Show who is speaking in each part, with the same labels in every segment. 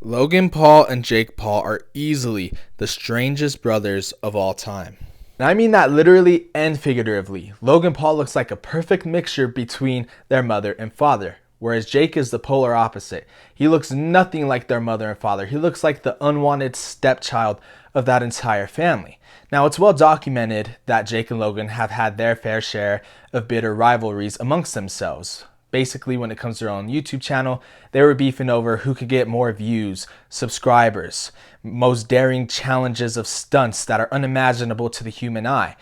Speaker 1: Logan Paul and Jake Paul are easily the strangest brothers of all time. And I mean that literally and figuratively. Logan Paul looks like a perfect mixture between their mother and father, whereas Jake is the polar opposite. He looks nothing like their mother and father. He looks like the unwanted stepchild of that entire family. Now, it's well documented that Jake and Logan have had their fair share of bitter rivalries amongst themselves. Basically, when it comes to their own YouTube channel, they were beefing over who could get more views, subscribers, most daring challenges of stunts that are unimaginable to the human eye.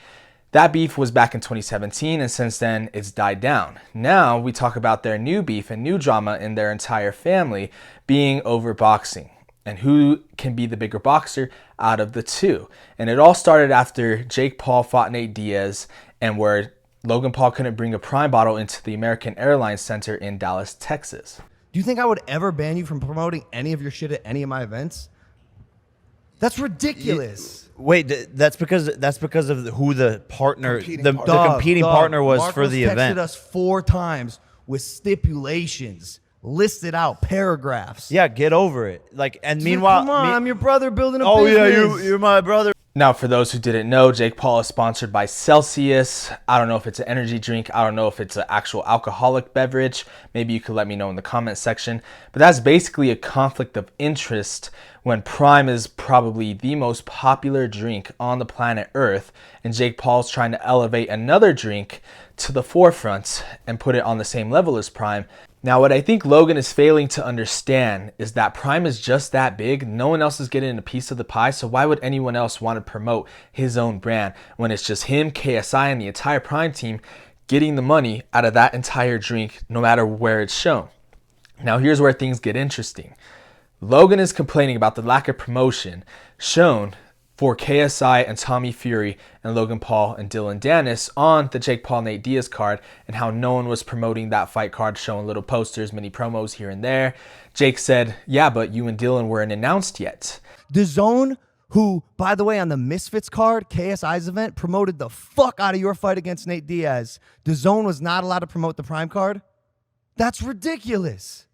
Speaker 1: That beef was back in 2017, and since then, it's died down. Now, we talk about their new beef and new drama in their entire family being over boxing and who can be the bigger boxer out of the two. And it all started after Jake Paul fought Nate Diaz, and where Logan Paul couldn't bring a Prime bottle into the American Airlines Center in Dallas, Texas.
Speaker 2: Do you think I would ever ban you from promoting any of your shit at any of my events? That's ridiculous.
Speaker 3: Wait, that's because of who the partner, the competing
Speaker 2: Dog,
Speaker 3: partner was
Speaker 2: Marcos
Speaker 3: for the event.
Speaker 2: texted us 4 times with stipulations listed out, paragraphs.
Speaker 3: Yeah, get over it. Like, and meanwhile,
Speaker 2: come on, I'm your brother building a
Speaker 3: oh
Speaker 2: business.
Speaker 3: yeah, you're my brother.
Speaker 1: Now, for those who didn't know, Jake Paul is sponsored by Celsius. I don't know if it's an energy drink. I don't know if it's an actual alcoholic beverage. Maybe you could let me know in the comment section. But that's basically a conflict of interest when Prime is probably the most popular drink on the planet Earth, and Jake Paul's trying to elevate another drink to the forefront and put it on the same level as Prime. Now, what I think Logan is failing to understand is that Prime is just that big. No one else is getting a piece of the pie, so why would anyone else want to promote his own brand when it's just him, KSI, and the entire Prime team getting the money out of that entire drink no matter where it's shown? Now, here's where things get interesting. Logan is complaining about the lack of promotion shown for KSI and Tommy Fury and Logan Paul and Dylan Dennis on the Jake Paul Nate Diaz card, and how no one was promoting that fight card, showing little posters, mini promos here and there. Jake said, yeah, but you and Dylan weren't announced yet.
Speaker 2: DAZN, who, by the way, on the Misfits card, KSI's event, promoted the fuck out of your fight against Nate Diaz. DAZN was not allowed to promote the Prime card? That's ridiculous.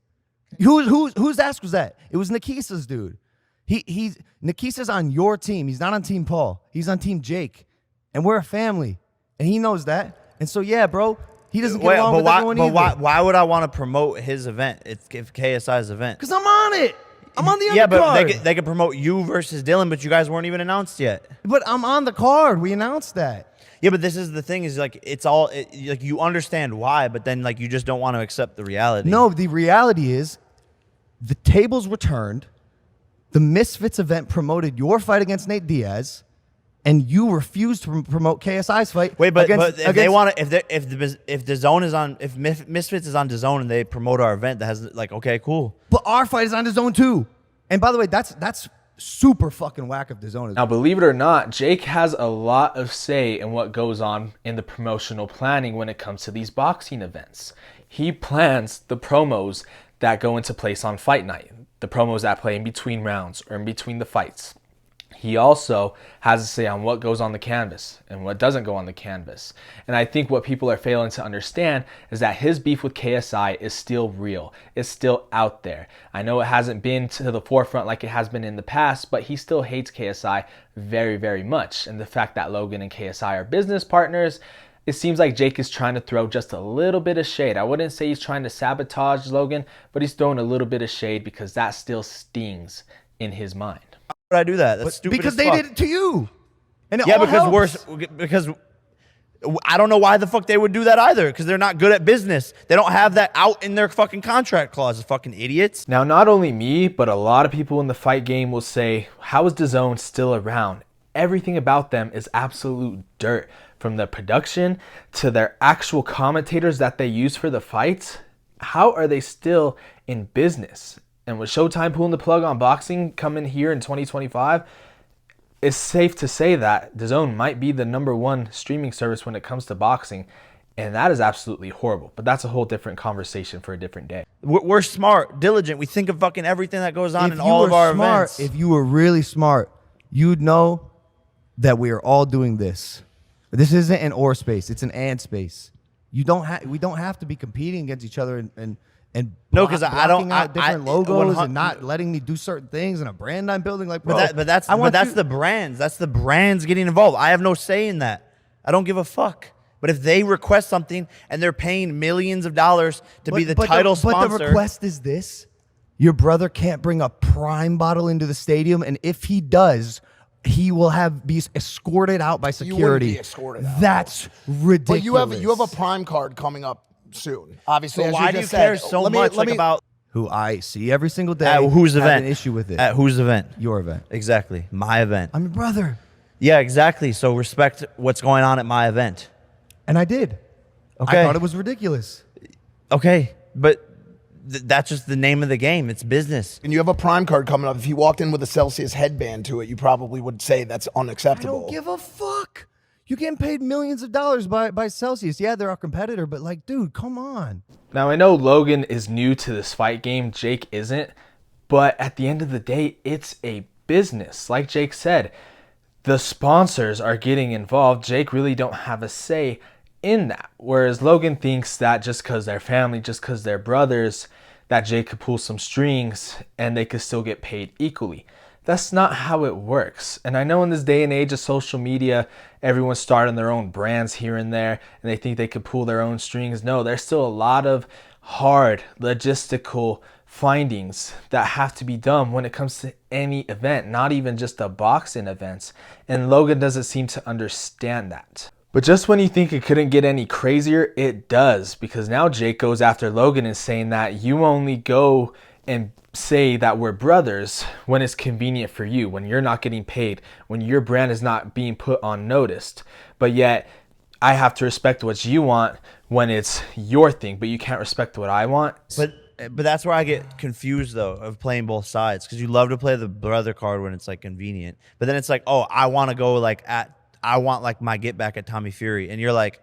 Speaker 2: Whose ass was that? It was Nikisa's dude. Nikisa's on your team. He's not on Team Paul. He's on Team Jake. And we're a family. And he knows that. And so, yeah, bro, he doesn't get along with everyone either.
Speaker 3: But why would I want to promote his event? It's KSI's event.
Speaker 2: Because I'm on it. I'm on the undercard.
Speaker 3: Yeah, but they could promote you versus Dylan, but you guys weren't even announced yet.
Speaker 2: But I'm on the card. We announced that.
Speaker 3: Yeah, but this is the thing is like like you understand why, but then like you just don't want to accept the reality.
Speaker 2: No, the reality is the tables were turned. The Misfits event promoted your fight against Nate Diaz, and you refused to promote KSI's fight.
Speaker 3: Wait, but if they want to, if DAZN is on, if Misfits is on DAZN and they promote our event, that has like, okay, cool.
Speaker 2: But our fight is on DAZN too. And by the way, that's super fucking whack of DAZN.
Speaker 1: Now, believe it or not, Jake has a lot of say in what goes on in the promotional planning when it comes to these boxing events. He plans the promos that go into place on fight night, the promos that play in between rounds or in between the fights. He also has a say on what goes on the canvas and what doesn't go on the canvas. And I think what people are failing to understand is that his beef with KSI is still real. It's still out there. I know it hasn't been to the forefront like it has been in the past, but he still hates KSI very, very much. And the fact that Logan and KSI are business partners, it seems like Jake is trying to throw just a little bit of shade. I wouldn't say he's trying to sabotage Logan, but he's throwing a little bit of shade because that still stings in his mind.
Speaker 3: Why would I do that? That's stupid.
Speaker 2: Because
Speaker 3: as
Speaker 2: they
Speaker 3: fuck.
Speaker 2: did it to you. And it
Speaker 3: Yeah,
Speaker 2: all
Speaker 3: because
Speaker 2: helps.
Speaker 3: because I don't know why the fuck they would do that either. Because they're not good at business. They don't have that out in their fucking contract clause. Fucking idiots.
Speaker 1: Now, not only me, but a lot of people in the fight game will say, how is DAZN still around? Everything about them is absolute dirt. From the production to their actual commentators that they use for the fights. How are they still in business? And with Showtime pulling the plug on boxing coming here in 2025, it's safe to say that DAZN might be the #1 streaming service when it comes to boxing. And that is absolutely horrible. But that's a whole different conversation for a different day.
Speaker 3: We're smart, diligent. We think of fucking everything that goes on in all of our events.
Speaker 2: If you were really smart, you'd know that we are all doing this. This isn't an or space; it's an and space. We don't have to be competing against each other and
Speaker 3: No, 'cause I don't-
Speaker 2: blocking out different
Speaker 3: I-
Speaker 2: logos
Speaker 3: 100
Speaker 2: and not letting me do certain things and a brand I'm building. Like, bro,
Speaker 3: But that's
Speaker 2: I want
Speaker 3: that's
Speaker 2: you-
Speaker 3: the brands. That's the brands getting involved. I have no say in that. I don't give a fuck. But if they request something and they're paying millions of dollars to be the title sponsor,
Speaker 2: but the request is this: your brother can't bring a Prime bottle into the stadium, and if he does, he will be escorted out by
Speaker 4: You wouldn't
Speaker 2: security.
Speaker 4: be escorted out.
Speaker 2: That's ridiculous.
Speaker 4: But you have a Prime card coming up soon. Obviously,
Speaker 3: so
Speaker 4: as
Speaker 3: why
Speaker 4: you
Speaker 3: do you
Speaker 4: just
Speaker 3: care
Speaker 4: said.
Speaker 3: so
Speaker 4: Let me-
Speaker 3: much
Speaker 4: let me-
Speaker 3: about
Speaker 2: who I see every single day.
Speaker 3: at whose
Speaker 2: have
Speaker 3: event?
Speaker 2: An issue with it.
Speaker 3: At whose event?
Speaker 2: Your event.
Speaker 3: Exactly, my event.
Speaker 2: I'm your brother,
Speaker 3: Yeah, exactly. So respect what's going on at my event.
Speaker 2: and I did.
Speaker 3: Okay.
Speaker 2: I thought it was ridiculous.
Speaker 3: Okay, but that's just the name of the game. It's business.
Speaker 4: And you have a Prime card coming up. If you walked in with a Celsius headband to it, you probably would say that's
Speaker 2: I
Speaker 4: unacceptable.
Speaker 2: don't give a fuck. You're getting paid millions of dollars by Celsius. Yeah, they're our competitor, but like, dude, come on.
Speaker 1: Now, I know Logan is new to this fight game, Jake isn't, but at the end of the day, it's a business. Like Jake said, the sponsors are getting involved. Jake really don't have a say in that. Whereas Logan thinks that just because they're family, just because they're brothers, that Jake could pull some strings and they could still get paid equally. That's not how it works. And I know in this day and age of social media, everyone's starting their own brands here and there and they think they could pull their own strings. No, there's still a lot of hard logistical findings that have to be done when it comes to any event, not even just the boxing events. And Logan doesn't seem to understand that. But just when you think it couldn't get any crazier, it does, because now Jake goes after Logan and saying that you only go and say that we're brothers when it's convenient for you, when you're not getting paid, when your brand is not being put on notice. But yet I have to respect what you want when it's your thing, but you can't respect what I want.
Speaker 3: But that's where I get confused though of playing both sides, because you love to play the brother card when it's like convenient, but then it's like, oh, I want to go like I want like my get back at Tommy Fury, and you're like,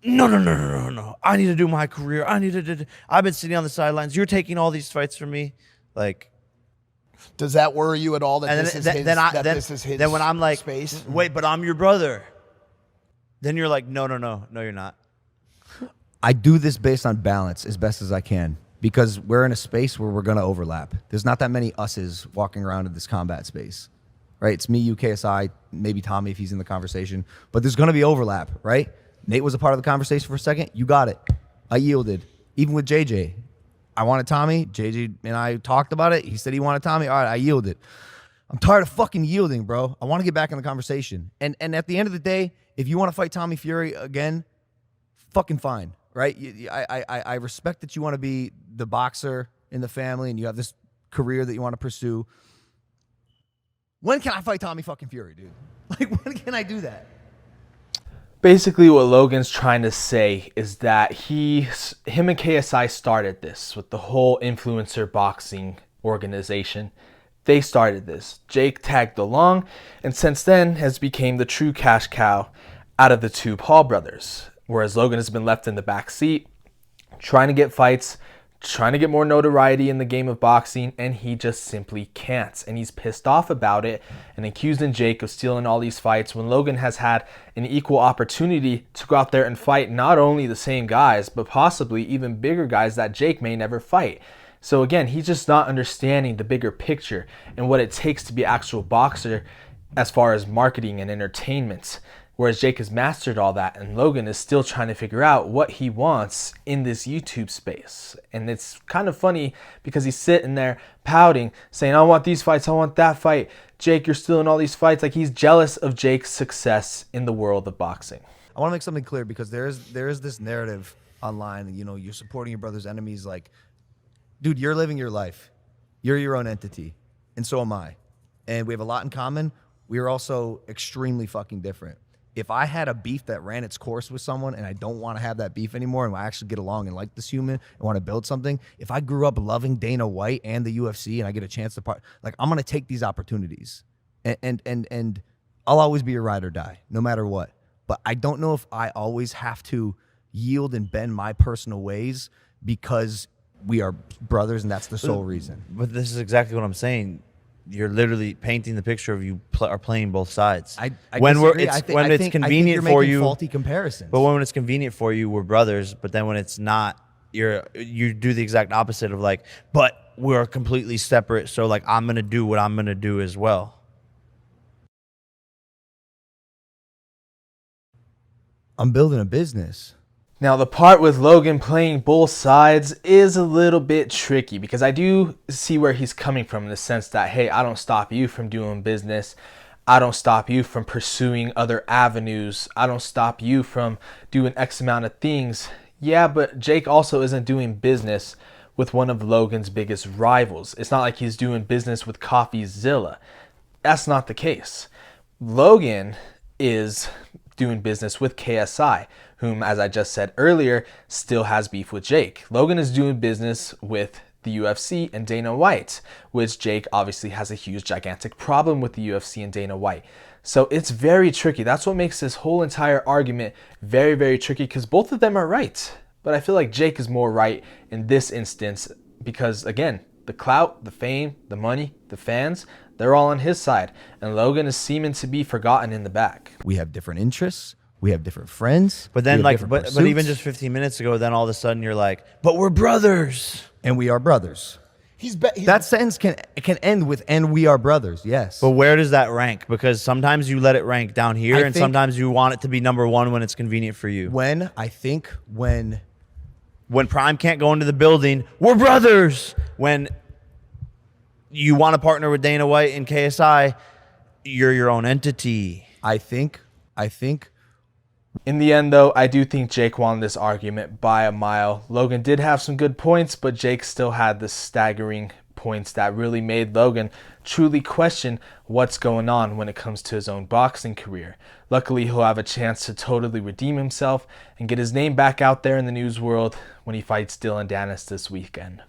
Speaker 3: no. I need to do my career. I've been sitting on the sidelines. You're taking all these fights from me, like.
Speaker 4: Does that worry you at all that
Speaker 3: And
Speaker 4: this is
Speaker 3: then,
Speaker 4: his,
Speaker 3: then, I,
Speaker 4: that
Speaker 3: then,
Speaker 4: this is his
Speaker 3: then when I'm like,
Speaker 4: space?
Speaker 3: wait, but I'm your brother. Then you're like, no, you're not.
Speaker 2: I do this based on balance as best as I can because we're in a space where we're going to overlap. There's not that many us's walking around in this combat space, right? It's me, you, KSI, maybe Tommy if he's in the conversation, but there's going to be overlap, right? Nate was a part of the conversation for a second. You got it. I yielded. Even with JJ, I wanted Tommy. JJ and I talked about it. He said he wanted Tommy. All right, I yielded. I'm tired of fucking yielding, bro. I want to get back in the conversation. And at the end of the day, if you want to fight Tommy Fury again, fucking fine, right? I respect that you want to be the boxer in the family and you have this career that you want to pursue. When can I fight Tommy fucking Fury, dude? Like, when can I do that?
Speaker 1: Basically, what Logan's trying to say is that him and KSI started this with the whole influencer boxing organization. They started this. Jake tagged along, and since then has become the true cash cow out of the two Paul brothers. Whereas Logan has been left in the back seat, trying to get fights, trying to get more notoriety in the game of boxing, and he just simply can't. And he's pissed off about it and accusing Jake of stealing all these fights when Logan has had an equal opportunity to go out there and fight not only the same guys, but possibly even bigger guys that Jake may never fight. So again, he's just not understanding the bigger picture and what it takes to be an actual boxer as far as marketing and entertainment. Whereas Jake has mastered all that, and Logan is still trying to figure out what he wants in this YouTube space. And it's kind of funny because he's sitting there pouting, saying, I want these fights, I want that fight. Jake, you're stealing all these fights. Like, he's jealous of Jake's success in the world of boxing.
Speaker 2: I want to make something clear because there is this narrative online that, you know, you're supporting your brother's enemies. Like, dude, you're living your life. You're your own entity. And so am I. And we have a lot in common. We are also extremely fucking different. If I had a beef that ran its course with someone and I don't want to have that beef anymore and I actually get along and like this human and want to build something, if I grew up loving Dana White and the UFC and I get a chance to I'm going to take these opportunities. And I'll always be a ride or die, no matter what. But I don't know if I always have to yield and bend my personal ways because we are brothers and that's the sole reason.
Speaker 3: But this is exactly what I'm saying. You're literally painting the picture of you are playing both sides.
Speaker 2: I
Speaker 3: when
Speaker 2: disagree.
Speaker 3: when it's convenient
Speaker 2: you're
Speaker 3: for
Speaker 2: making
Speaker 3: you,
Speaker 2: faulty comparisons.
Speaker 3: but when it's convenient for you, we're brothers. But then when it's not, you do the exact opposite of like, but we're completely separate. So like, I'm going to do what I'm going to do as well.
Speaker 2: I'm building a business.
Speaker 1: Now, the part with Logan playing both sides is a little bit tricky because I do see where he's coming from in the sense that, hey, I don't stop you from doing business. I don't stop you from pursuing other avenues. I don't stop you from doing X amount of things. Yeah, but Jake also isn't doing business with one of Logan's biggest rivals. It's not like he's doing business with CoffeeZilla. That's not the case. Logan is doing business with KSI, whom, as I just said earlier, still has beef with Jake. Logan is doing business with the UFC and Dana White, which Jake obviously has a huge, gigantic problem with the UFC and Dana White. So it's very tricky. That's what makes this whole entire argument very, very tricky because both of them are right. But I feel like Jake is more right in this instance because, again, the clout, the fame, the money, the fans, they're all on his side. And Logan is seeming to be forgotten in the back.
Speaker 2: We have different interests. We have different friends.
Speaker 3: But then
Speaker 2: we have
Speaker 3: like,
Speaker 2: different
Speaker 3: but even
Speaker 2: pursuits,
Speaker 3: just 15 minutes ago, then all of a sudden you're like, but we're brothers.
Speaker 2: and we are brothers.
Speaker 4: He's
Speaker 2: That sentence can end with "and we are brothers." Yes.
Speaker 3: But where does that rank? Because sometimes you let it rank down here,
Speaker 2: I
Speaker 3: and
Speaker 2: think-
Speaker 3: sometimes you want it to be number one when it's convenient for you.
Speaker 2: when
Speaker 3: When Prime can't go into the building, we're brothers. When you want to partner with Dana White and KSI, you're your own entity.
Speaker 2: I think
Speaker 1: In the end, though, I do think Jake won this argument by a mile. Logan did have some good points, but Jake still had the staggering points that really made Logan truly question what's going on when it comes to his own boxing career. Luckily, he'll have a chance to totally redeem himself and get his name back out there in the news world when he fights Dylan Dennis this weekend.